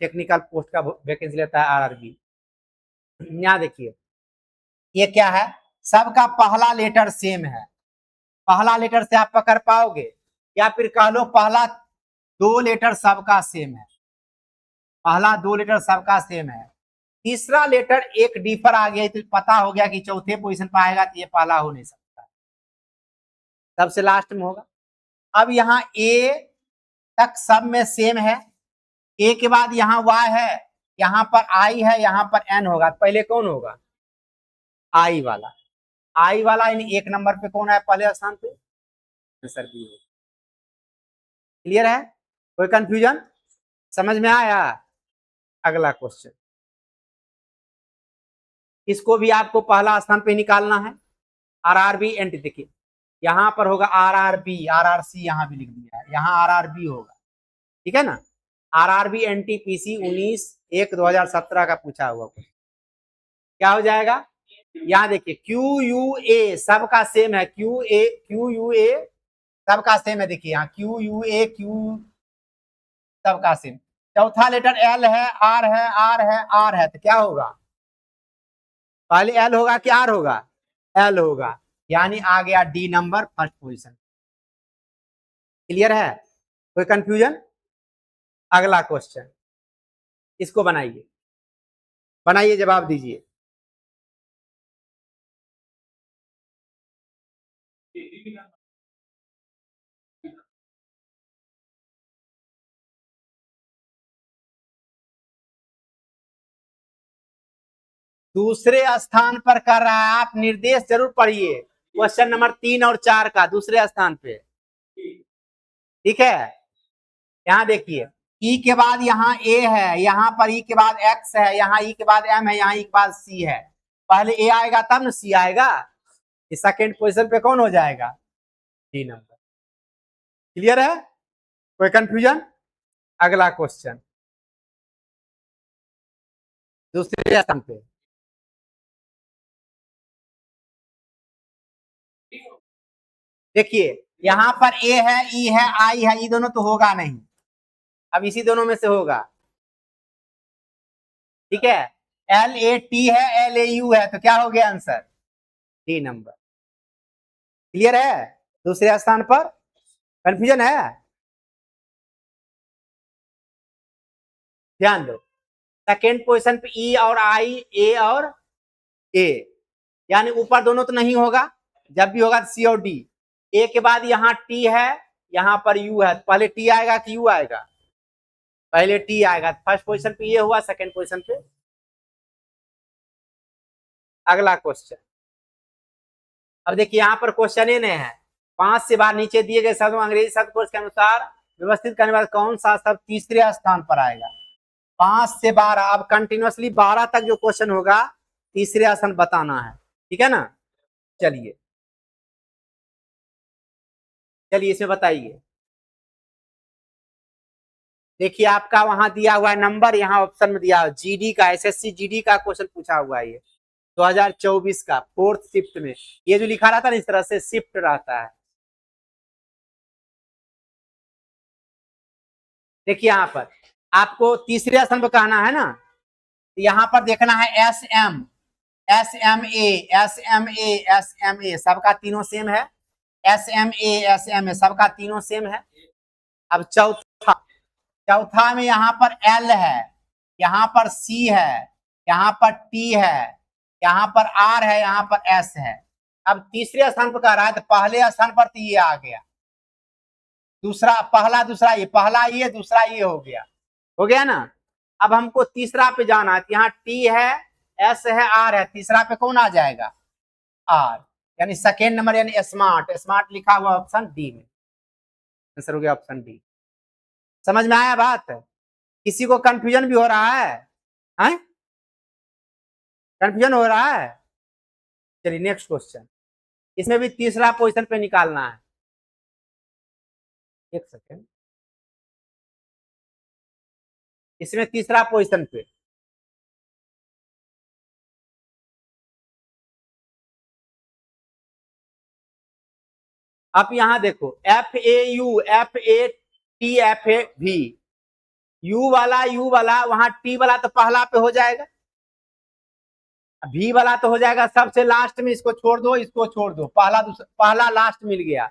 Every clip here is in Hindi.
टेक्निकल पोस्ट का वैकेंसी लेता है आरआरबी। यहाँ देखिए ये क्या है, सबका पहला लेटर सेम है, पहला लेटर से आप पकड़ पाओगे, या फिर कह लो पहला दो लेटर सबका सेम है, पहला दो लेटर सबका सेम है, तीसरा लेटर एक डिफर आ गया तो पता हो गया कि चौथे पोजीशन पर आएगा तो ये पहला हो नहीं सकता, सबसे लास्ट में होगा। अब यहाँ ए तक सब में सेम है, ए के बाद यहाँ वाई है, यहाँ पर आई है, यहाँ पर एन होगा, पहले कौन होगा, आई वाला, आई वाला यानी एक नंबर पे कौन है पहले स्थान पे, आंसर बी होगा। क्लियर है, कोई कंफ्यूजन, समझ में आया। अगला क्वेश्चन, इसको भी आपको पहला स्थान पे निकालना है, आरआरबी एंटी, देखिए यहां पर होगा आरआरबी, आरआरसी यहां भी लिख दिया है, यहाँ आरआरबी होगा, ठीक है ना। आरआरबी एनटीपीसी 19/1/2017 का पूछा हुआ क्वेश्चन, क्या हो जाएगा, यहाँ देखिए क्यू यू ए सबका सेम है, क्यू यू ए सबका सेम है, देखिए यहाँ क्यू यू ए क्यू सबका सेम, चौथा लेटर एल है, आर है, आर है, आर है, तो क्या होगा, पहले एल होगा कि आर होगा, एल होगा, यानी आ गया D number first position. Clear है, कोई कंफ्यूजन। अगला क्वेश्चन, इसको बनाइए, बनाइए जवाब दीजिए। दूसरे स्थान पर कर रहा है, आप निर्देश जरूर पढ़िए, क्वेश्चन नंबर 3 और 4 का दूसरे स्थान पे, ठीक है। यहाँ देखिए ई के बाद यहाँ ए है, यहाँ पर ई के बाद एक्स है, यहाँ ई के बाद एम है, यहाँ ई के बाद सी है, पहले ए आएगा तब ना सी आएगा, इस सेकेंड पोजीशन पे कौन हो जाएगा, डी नंबर। क्लियर है, कोई कंफ्यूजन। अगला क्वेश्चन, दूसरे स्थान पे, देखिए यहाँ पर ए है, ई है, आई है, ये दोनों तो होगा नहीं, अब इसी दोनों में से होगा, ठीक है। एल ए टी है, एल ए यू है, तो क्या हो गया आंसर, डी नंबर। क्लियर है, दूसरे स्थान पर कंफ्यूजन है, ध्यान दो, सेकेंड पोजीशन पे ई और आई, ए और ए, यानी ऊपर दोनों तो नहीं होगा, जब भी होगा तो सी और डी, ए के बाद यहाँ टी है, यहाँ पर यू है, पहले टी आएगा कि यू आएगा, पहले टी आएगा, फर्स्ट पोजीशन पे ये हुआ, सेकेंड पोजीशन पे। अगला क्वेश्चन, अब देखिए यहाँ पर क्वेश्चन ही नहीं है, 5 से बाहर नीचे दिए गए शब्दों अंग्रेजी शब्दकोश के अनुसार व्यवस्थित करने वाला कौन सा शब्द तीसरे स्थान पर आएगा, 5 से 12, अब कंटिन्यूअसली 12 तक जो क्वेश्चन होगा तीसरे स्थान बताना है, ठीक है ना। चलिए चलिए इसमें बताइए, देखिए आपका वहां दिया हुआ है नंबर, यहाँ ऑप्शन में दिया हुआ जीडी का, एसएससी जीडी का क्वेश्चन पूछा हुआ है, ये 2024 का फोर्थ शिफ्ट में, ये जो लिखा रहता है ना इस तरह से शिफ्ट रहता है, देखिए यहाँ पर आपको तीसरे स्थान पर कहना है ना, यहाँ पर देखना है S M, S M A, S M A, S M A, सबका तीनों सेम है, S M A, S M A सबका तीनों सेम है। अब चौथा, चौथा में यहाँ पर एल है, यहाँ पर सी है, यहाँ पर टी है, यहाँ पर आर है, यहाँ पर एस है। अब तीसरे स्थान पर कह रहा है तो पहले स्थान पर तो ये आ गया, दूसरा पहला दूसरा ये, पहला ये दूसरा ये हो गया ना। अब हमको तीसरा पे जाना है, यहाँ टी है, एस है, आर है, तीसरा पे कौन आ जाएगा, आर, यानी सेकेंड नंबर, यानी स्मार्ट, स्मार्ट लिखा हुआ ऑप्शन डी में, आंसर हो गया ऑप्शन डी। समझ में आया बात, किसी को कंफ्यूजन भी हो रहा है? कंफ्यूजन हो रहा है। चलिए नेक्स्ट क्वेश्चन, इसमें भी तीसरा पोजीशन पे निकालना है, एक सेकेंड, इसमें तीसरा पोजीशन पे, अब यहां देखो F A you, F A T, F A भी, यू वाला वहां टी वाला तो पहला पे हो जाएगा, भी वाला तो हो जाएगा सबसे लास्ट में, इसको छोड़ दो, इसको छोड़ दो, पहला लास्ट मिल गया,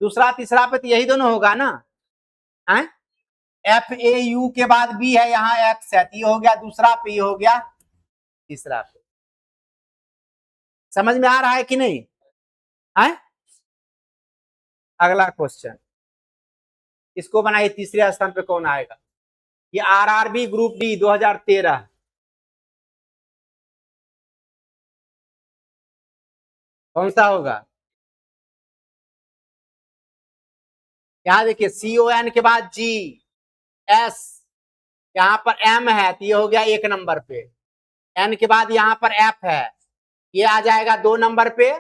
दूसरा तीसरा पे तो यही दोनों होगा ना। एफ ए यू के बाद बी है, यहाँ एक्स है, तो ये हो गया दूसरा पे, ये हो गया तीसरा पे। समझ में आ रहा है कि नहीं? है? अगला क्वेश्चन, इसको बनाइए, तीसरे स्थान पे कौन आएगा? ये आरआरबी ग्रुप डी 2013, कौन सा होगा? यहां देखिए CON के बाद G S, यहाँ पर M है तो ये हो गया 1 नंबर पे, N के बाद यहाँ पर F है, ये आ जाएगा 2 नंबर पे,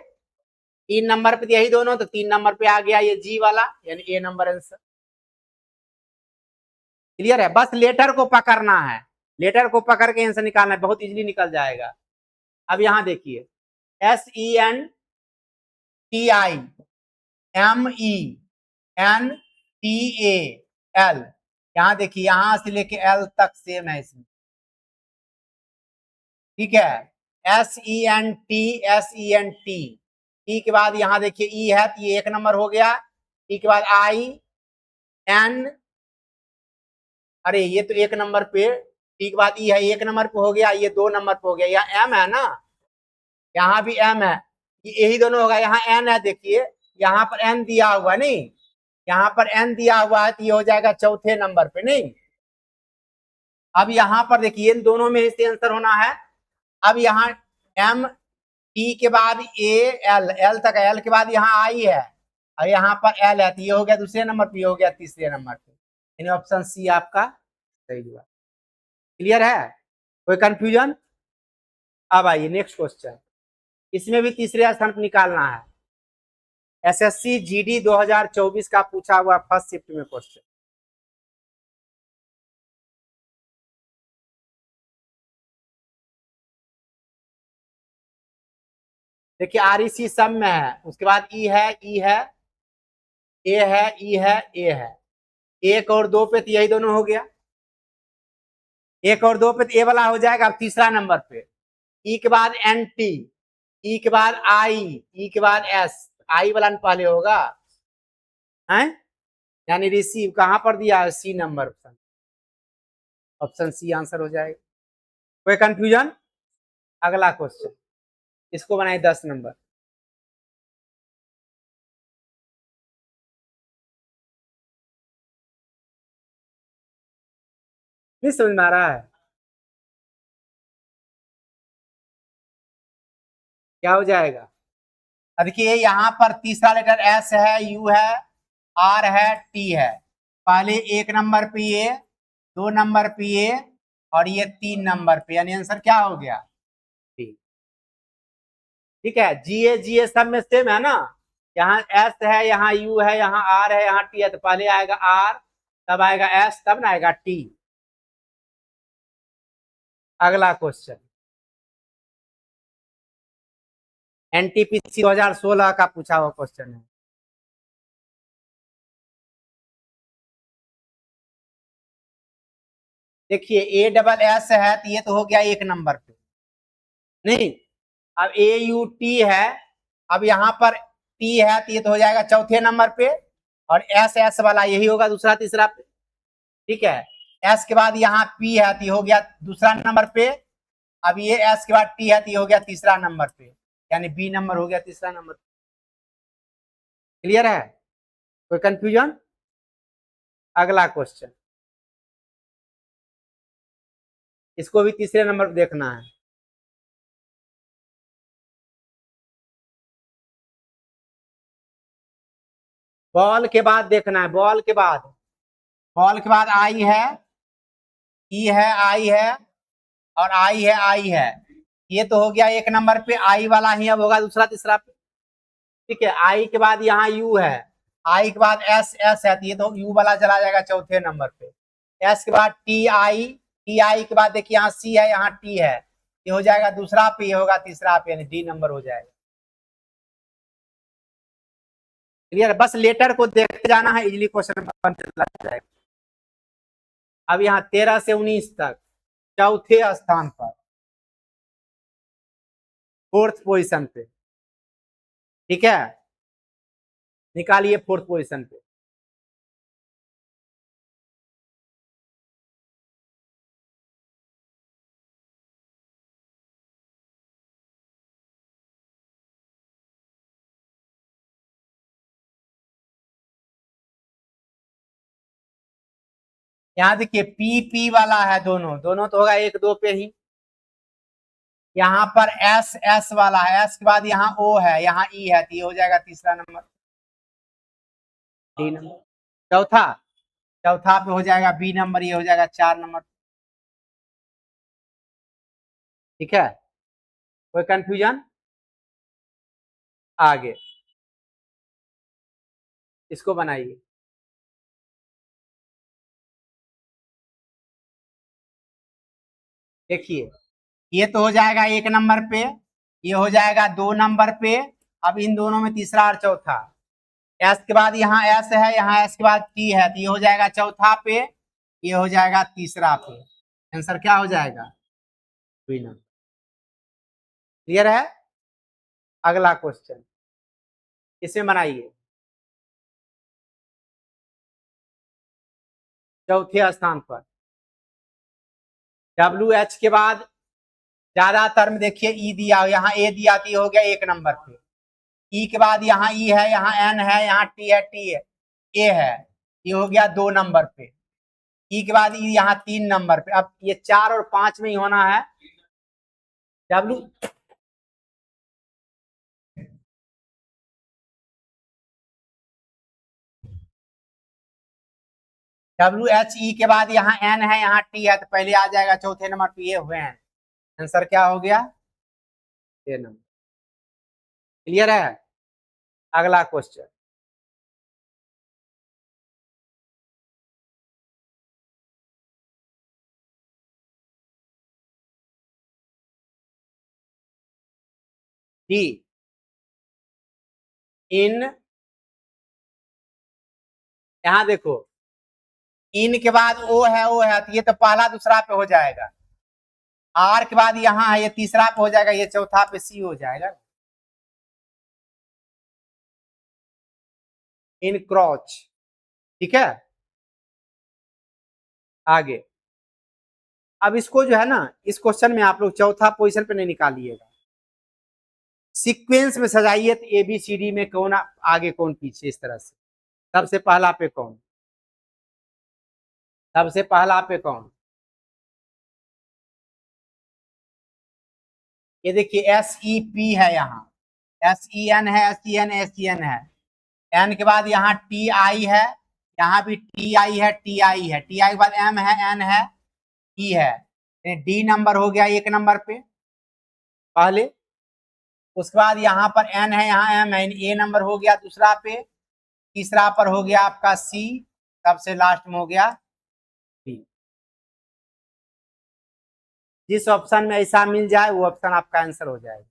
3 नंबर पे यही दोनों, तो 3 नंबर पे आ गया ये G वाला, यानी A नंबर आंसर। क्लियर है? बस लेटर को पकड़ना है, लेटर को पकड़ के आंसर निकालना है, बहुत इजीली निकल जाएगा। अब यहां देखिए SENTIMENTAL, यहां देखिए यहां से लेके L तक सेम है इसमें, ठीक है। SENT टी के बाद यहां देखिए ई है, तो ये 1 नंबर हो गया, टी के बाद IN, अरे ये तो 1 नंबर पे, टी के बाद ई है, 1 नंबर पे हो गया, ये 2 नंबर पे हो गया, यहाँ M है ना, यहाँ भी M है, यही दोनों होगा, यहाँ N है, देखिए यहाँ पर N दिया हुआ नहीं, यहाँ पर N दिया हुआ है, तो ये हो जाएगा चौथे नंबर पे नहीं। अब यहाँ पर देखिए इन दोनों में से आंसर होना है। अब यहाँ M T के बाद L तक है, L के बाद यहाँ I है, और यहाँ पर L है, तो ये हो गया दूसरे नंबर पे, ये हो गया तीसरे नंबर पे, यानी ऑप्शन सी आपका सही हुआ। क्लियर है? कोई कंफ्यूजन? अब आइए नेक्स्ट क्वेश्चन, इसमें भी तीसरे स्थान पर निकालना है, SSC GD 2024 का पूछा हुआ फर्स्ट शिफ्ट में क्वेश्चन। देखिए REC सब में है, उसके बाद E है, E है, A है, E है, A है, 1 और 2 पे तो यही दोनों हो गया, 1 और 2 पे तो A वाला हो जाएगा। अब तीसरा नंबर पे E के बाद NT, E के बाद I, E के बाद S, I वाला पहले होगा, है यानी रिसीव कहां पर दिया है? C number, option C answer हो जाएगा। कोई कंफ्यूजन? अगला क्वेश्चन, इसको बनाए 10 नंबर। नहीं समझ में आ रहा है? क्या हो जाएगा? अब देखिए यहाँ पर तीसरा लेटर S है, U है, R है, T है, पहले 1 नंबर पे ये, 2 नंबर पे ये, और ये 3 नंबर पे, यानी आंसर क्या हो गया? ठीक है। GA सब में सेम है ना, यहाँ S है, यहाँ U है, यहाँ R है, यहाँ T है, तो पहले आएगा R, तब आएगा S, तब ना आएगा T। अगला क्वेश्चन, NTPC 2016 का पूछा हुआ क्वेश्चन है। देखिए ASS है, तो ये तो हो गया 1 नंबर पे नहीं, अब AUT है, अब यहाँ पर T है, तो ये तो हो जाएगा चौथे नंबर पे, और SS वाला यही होगा दूसरा तीसरा पे, ठीक है। S के बाद यहाँ P है, तो ये हो गया दूसरा नंबर पे, अब ये S के बाद T है, तो ये हो गया तीसरा नंबर पे, यानी B नंबर हो गया तीसरा नंबर। क्लियर है? कोई कंफ्यूजन? अगला क्वेश्चन, इसको भी तीसरे नंबर पे देखना है। बॉल के बाद देखना है, बॉल के बाद आई है, ई है, आई है, और आई है, आई है, ये तो हो गया 1 नंबर पे, आई वाला ही अब होगा दूसरा तीसरा पे, ठीक है। आई के बाद यहाँ यू है, आई के बाद एस है, तो ये तो यू वाला चला जाएगा चौथे नंबर पे। एस के बाद टी आई के बाद देखिए यहाँ सी है, यहाँ टी है, ये हो जाएगा दूसरा पे, ये होगा तीसरा पे, यानी डी नंबर हो जाएगा। क्लियर? बस लेटर को देखते जाना है, इजीली क्वेश्चन बन जाएगा। अब यहाँ 13 से 19 तक चौथे स्थान पर, फोर्थ पोजीशन पे। ठीक है, निकालिए फोर्थ पोजीशन पे। यहाँ देखिए पी पी वाला है, दोनों दोनों तो होगा 1 2 पे ही। यहाँ पर एस एस वाला है, एस के बाद यहाँ ओ है, यहाँ ई है, तो ये हो जाएगा तीसरा नंबर, डी नंबर। चौथा, चौथा पे हो जाएगा बी नंबर, ये हो जाएगा 4 नंबर। ठीक है, कोई कंफ्यूजन? आगे इसको बनाइए। देखिए ये तो हो जाएगा 1 नंबर पे, ये हो जाएगा 2 नंबर पे। अब इन दोनों में तीसरा और चौथा, एस के बाद यहाँ एस है, यहाँ एस के बाद टी है, तो ये हो जाएगा चौथा पे, ये हो जाएगा तीसरा पे। आंसर क्या हो जाएगा? B number. क्लियर है? अगला क्वेश्चन इसमें बनाइए। चौथे स्थान पर डब्ल्यू एच के बाद ज्यादातर में देखिए ई दिया, यहाँ ए दिया, तो हो गया 1 नंबर पे। ई के बाद यहाँ ई है, यहाँ एन है, यहाँ टी है, टी है, ए है, ये हो गया 2 नंबर पे। ई के बाद ई यहाँ 3 नंबर पे। अब ये 4 और 5 में ही होना है। डब्ल्यू डब्ल्यू एच ई के बाद यहाँ एन है, यहाँ टी है, तो पहले आ जाएगा चौथे नंबर पे, ये हुए हैं। आंसर क्या हो गया? ये नंबर। क्लियर है? अगला क्वेश्चन, डी इन, यहाँ देखो इन के बाद ओ है, तो ये तो पहला दूसरा पे हो जाएगा। आर के बाद यहाँ है, ये तीसरा पे हो जाएगा, ये चौथा पे सी हो जाएगा। इन क्रॉच। ठीक है, आगे। अब इसको जो है ना, इस क्वेश्चन में आप लोग चौथा पोजीशन पे नहीं निकालिएगा, सीक्वेंस में सजाइए, तो ए बी सी डी में कौन आगे कौन पीछे, इस तरह से। सबसे पहला पे कौन, सबसे पहला पे कौन? ये देखिए एस ई पी है, यहाँ एस ई एन है, S E N, S E N है। एन के बाद यहाँ टी आई है, यहाँ भी टी आई है, टी आई है, टी आई के बाद एम है, एन है, ई है। डी नंबर हो गया 1 नंबर पे पहले। उसके बाद यहाँ पर एन है, यहाँ एम है, ए नंबर हो गया दूसरा पे। तीसरा पर हो गया आपका सी, सबसे लास्ट में हो गया डी। जिस ऑप्शन में ऐसा मिल जाए वो ऑप्शन आपका आंसर हो जाएगा।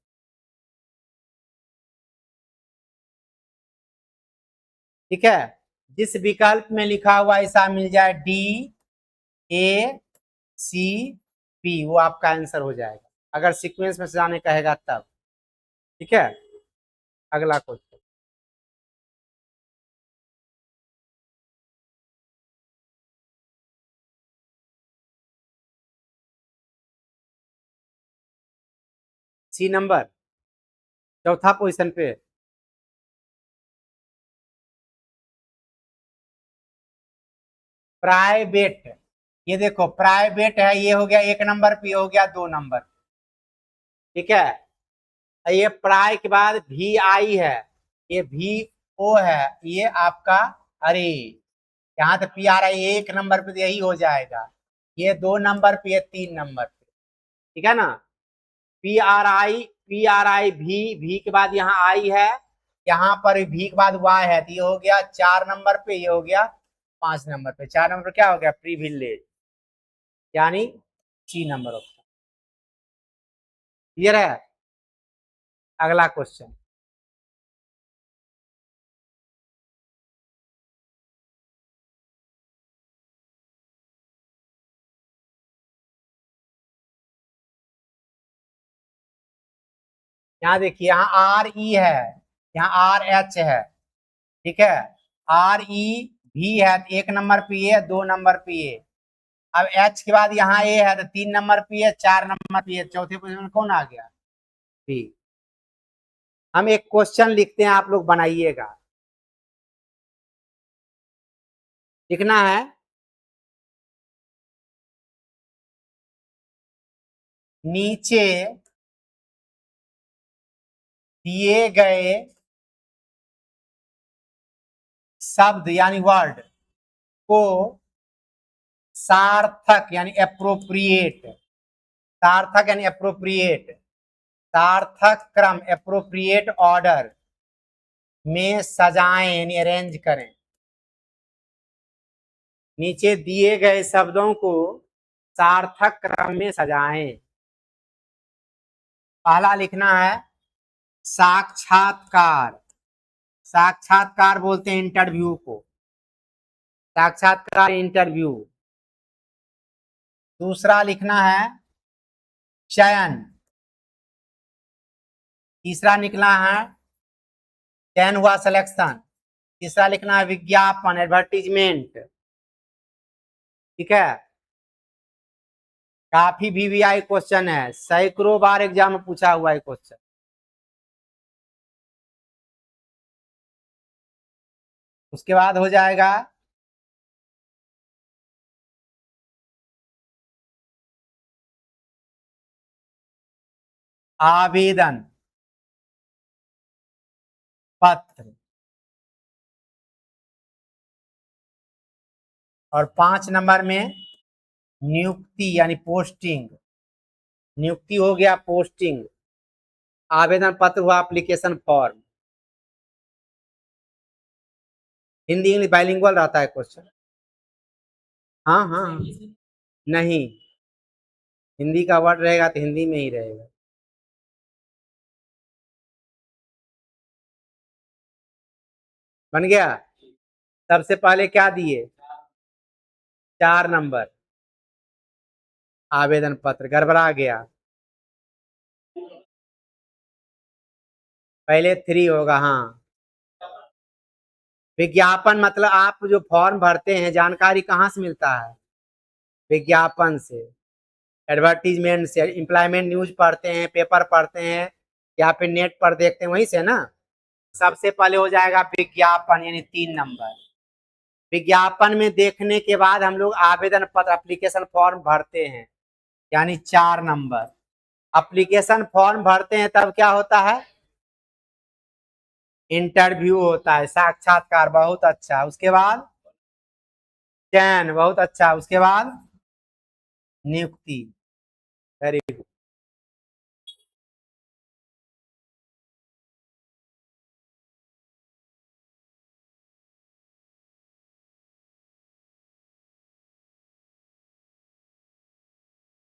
ठीक है, जिस विकल्प में लिखा हुआ ऐसा मिल जाए डी ए सी पी, वो आपका आंसर हो जाएगा, अगर सीक्वेंस में सजाने कहेगा तब। ठीक है, अगला क्वेश्चन, सी नंबर चौथा पोजीशन पे। प्राइवेट, ये देखो प्राइवेट है, ये हो गया 1 नंबर पे, ये हो गया 2 नंबर। ठीक है, ये प्राय के बाद वी आई है, ये वी ओ है, ये आपका, अरे यहाँ तो पी आर आई 1 नंबर पे, यही हो जाएगा। ये 2 नंबर पे, ये 3 नंबर पे। ठीक है ना, पी आर आई भी, भी के बाद यहाँ आई है, यहाँ पर भी के बाद वाई है, तो ये हो गया 4 नंबर पे, ये हो गया 5 नंबर पे। 4 नंबर क्या हो गया? प्रीविलेज, यानी सी नंबर ऑप्शन। क्लियर है? अगला क्वेश्चन, यहाँ देखिए, यहाँ आर ई है, यहाँ आर एच है, ठीक है, आर ई भी है, 1 नंबर पे ए, 2 नंबर पे ए। अब एच के बाद यहाँ ए है, तो 3 नंबर पे ए, 4 नंबर पे ए, चौथे पोजीशन में कौन आ गया? बी। हम एक क्वेश्चन लिखते हैं, आप लोग बनाइएगा। लिखना है, नीचे दिए गए शब्द यानी वर्ड को सार्थक यानी एप्रोप्रिएट, सार्थक यानी एप्रोप्रिएट, सार्थक क्रम एप्रोप्रिएट ऑर्डर में सजाएं यानी अरेंज करें। नीचे दिए गए शब्दों को सार्थक क्रम में सजाएं। पहला लिखना है साक्षात्कार, साक्षात्कार बोलते हैं इंटरव्यू को, साक्षात्कार इंटरव्यू। दूसरा लिखना है चयन। तीसरा लिखना है, चयन हुआ सिलेक्शन। तीसरा लिखना है विज्ञापन एडवर्टीजमेंट, ठीक है। काफी वीवीआई क्वेश्चन है, सैकड़ों बार एग्जाम में पूछा हुआ है क्वेश्चन। उसके बाद हो जाएगा आवेदन पत्र, और 5 नंबर में नियुक्ति यानी पोस्टिंग, नियुक्ति हो गया पोस्टिंग। आवेदन पत्र हुआ application form. Hindi English bilingual रहता है क्वेश्चन। हाँ हाँ, नहीं, हिंदी का वर्ड रहेगा तो हिंदी में ही रहेगा। बन गया। सबसे पहले क्या दिए? 4 नंबर आवेदन पत्र, गड़बड़ा गया। पहले 3 होगा, हाँ। विज्ञापन मतलब आप जो फॉर्म भरते हैं, जानकारी कहाँ से मिलता है? विज्ञापन से, एडवर्टीजमेंट से। एम्प्लॉयमेंट न्यूज पढ़ते हैं, पेपर पढ़ते हैं, या फिर नेट पर देखते हैं, वहीं से ना। सबसे पहले हो जाएगा विज्ञापन यानी 3 नंबर। विज्ञापन में देखने के बाद हम लोग आवेदन पत्र एप्लीकेशन फॉर्म भरते हैं, यानी 4 नंबर। एप्लीकेशन फॉर्म भरते हैं तब क्या होता है? इंटरव्यू होता है, साक्षात्कार, बहुत अच्छा। उसके बाद चयन, बहुत अच्छा। उसके बाद नियुक्ति, वेरी गुड।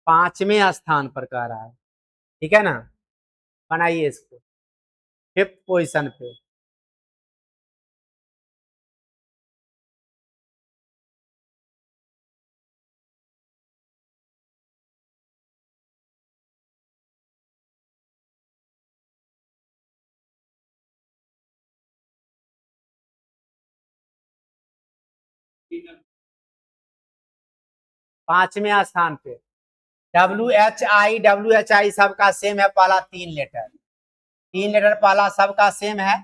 5वें स्थान पर कह रहा है, ठीक है ना। बनाइए इसको 5th पोजीशन पे। 5वें स्थान पे WHI सबका सेम है, पहला 3 लेटर, 3 लेटर पहला सबका सेम है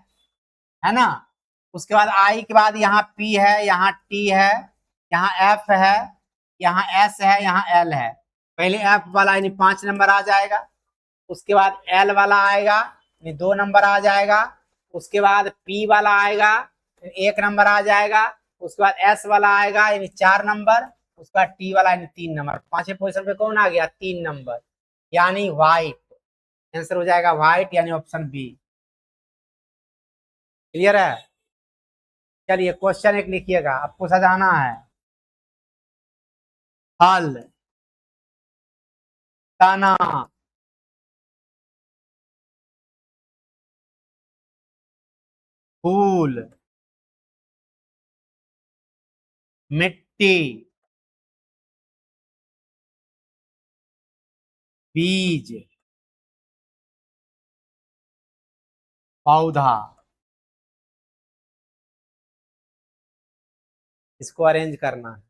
ना। उसके बाद आई के बाद यहाँ पी है, यहाँ टी है, यहाँ एफ है, यहाँ एस है, यहाँ एल है। पहले एफ वाला यानी 5 नंबर आ जाएगा। उसके बाद एल वाला आएगा, यानी 2 नंबर आ जाएगा। उसके बाद पी वाला आएगा, 1 नंबर आ जाएगा। उसके बाद एस वाला आएगा, यानी 4 नंबर। उसके बाद टी वाला यानी 3 नंबर। 5वें पोजीशन पे कौन आ गया? 3 नंबर, यानी व्हाइट। आंसर हो जाएगा व्हाइट, यानी ऑप्शन बी। क्लियर है? चलिए क्वेश्चन एक लिखिएगा, आपको सजाना है। फल, तना, फूल, मिट्टी, बीज, पौधा, इसको अरेंज करना है।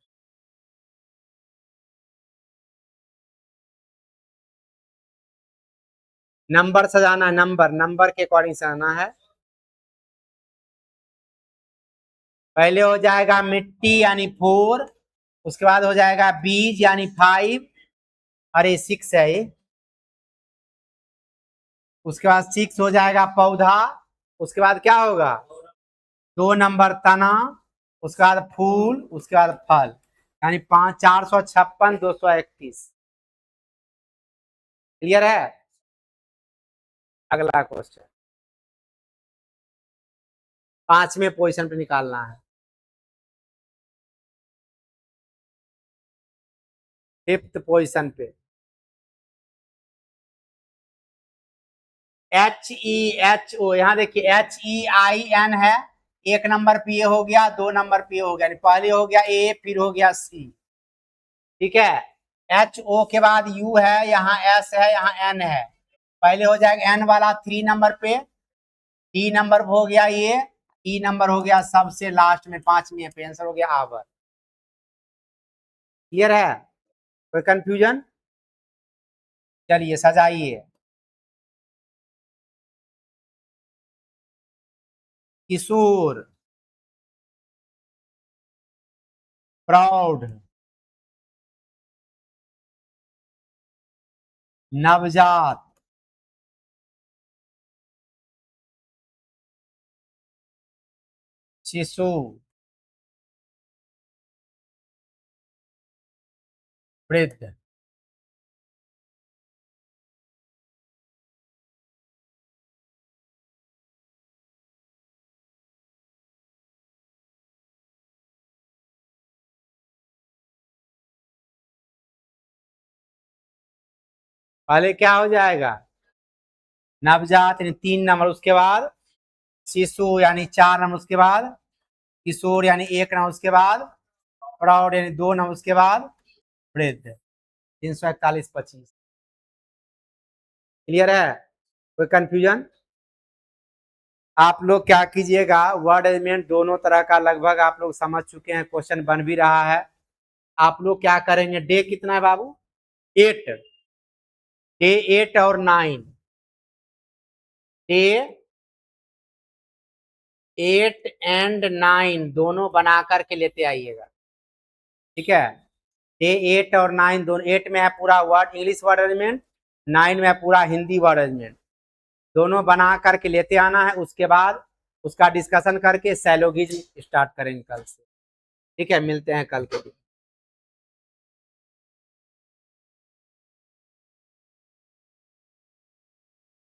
नंबर सजाना है, नंबर के अकॉर्डिंग सजाना है। पहले हो जाएगा मिट्टी यानी 4, उसके बाद हो जाएगा बीज यानी 5, अरे 6 है ये। उसके बाद 6 हो जाएगा पौधा, उसके बाद क्या होगा 2 नंबर तना, उसके बाद फूल, उसके बाद फल, यानी 5, 456, 231। क्लियर है। अगला क्वेश्चन 5वें पोजीशन पे निकालना है। 5th पोजीशन पे HEHO, यहाँ देखिए HEIN है, 1 नंबर पे ये हो गया, 2 नंबर पे ये हो गया, पहले हो गया A फिर हो गया C, ठीक है। HO के बाद U है, यहाँ S है, यहाँ N है, पहले हो जाएगा N वाला 3 नंबर पे, T नंबर हो गया ये, E नंबर हो गया सबसे लास्ट में 5वें पे, आंसर हो गया आवर। क्लियर है, कोई कंफ्यूजन। चलिए सजाइए। किशोर, प्राउड, नवजात, शिशु, वृद्ध। पहले क्या हो जाएगा नवजात यानी 3 नंबर, उसके बाद शिशु यानी 4 नंबर, उसके बाद किशोर यानी 1 नंबर, उसके बाद प्रौढ़ यानी 2 नंबर, उसके बाद वृद्ध। 341, 25। क्लियर है, कोई कंफ्यूजन। आप लोग क्या कीजिएगा, वर्ड अरेंजमेंट दोनों तरह का लगभग आप लोग समझ चुके हैं, क्वेश्चन बन भी रहा है। आप लोग क्या करेंगे, डे कितना है बाबू 8, डे 8 और 9, डे 8 एंड 9 दोनों बना करके लेते आइएगा, ठीक है। डे 8 और 9 दोनों, 8 में है पूरा वर्ड इंग्लिश वर्ड अरेंजमेंट, 9 में है पूरा हिंदी वर्ड अरेंजमेंट, दोनों बना करके लेते आना है। उसके बाद उसका डिस्कशन करके सैलोगिज्म स्टार्ट करेंगे कल से, ठीक है। मिलते हैं कल के दिन।